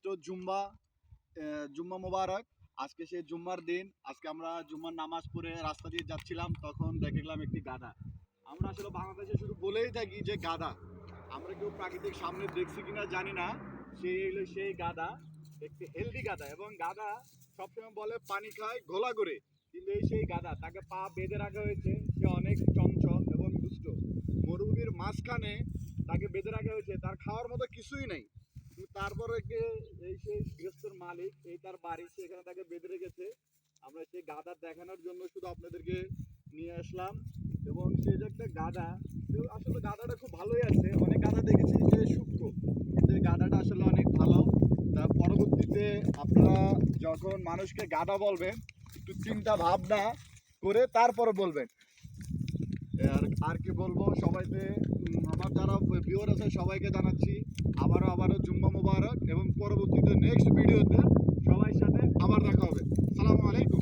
পবিত্র জুম্মা মোবারক। আজকে সেই জুম্মার দিন। আজকে আমরা জুম্মার নামাজ পড়ে রাস্তা দিয়ে যাচ্ছিলাম, তখন দেখলাম একটি গাধা। আমরা আসলে বাংলাদেশে শুধু বলেই থাকি যে গাধা, আমরা কেউ প্রাকৃতিক সামনে দেখছি কিনা জানি না। সেই হলো সেই গাধা, একটি হেলদি গাধা। এবং গাধা সবসময় বলে পানি খায় ঘোলা করে, কিন্তু এই সেই গাধা, তাকে পা বেঁধে রাখা হয়েছে। সে অনেক চঞ্চল এবং দুষ্ট। মরুভূমির মাঝখানে তাকে বেঁধে রাখা হয়েছে, তার খাওয়ার মতো কিছুই নাই। কিন্তু তারপরে এই সেই গৃহস্থর মালিক, এই তার বাড়ি, সেখানে তাকে বেঁধে রেখেছে। আমরা সেই গাধা দেখানোর জন্য শুধু আপনাদেরকে নিয়ে আসলাম। এবং সেই যে একটা গাধা, আসলে গাধাটা খুব ভালোই আছে। অনেক গাধা দেখেছি যে সূক্ষ্ম, কিন্তু এই গাধাটা আসলে অনেক ভালো। তার পরবর্তীতে আপনারা যখন মানুষকে গাধা বলবেন, একটু চিন্তা ভাবনা করে তারপরে বলবেন। আর কি বলবো সবাইকে, আমার যারা ভিউয়ার আছে সবাইকে জানাচ্ছি আবারও জুম্মা মুবারক। এবং পরবর্তীতে নেক্সট ভিডিওতে সবার সাথে আবার দেখা হবে। আসসালামু আলাইকুম।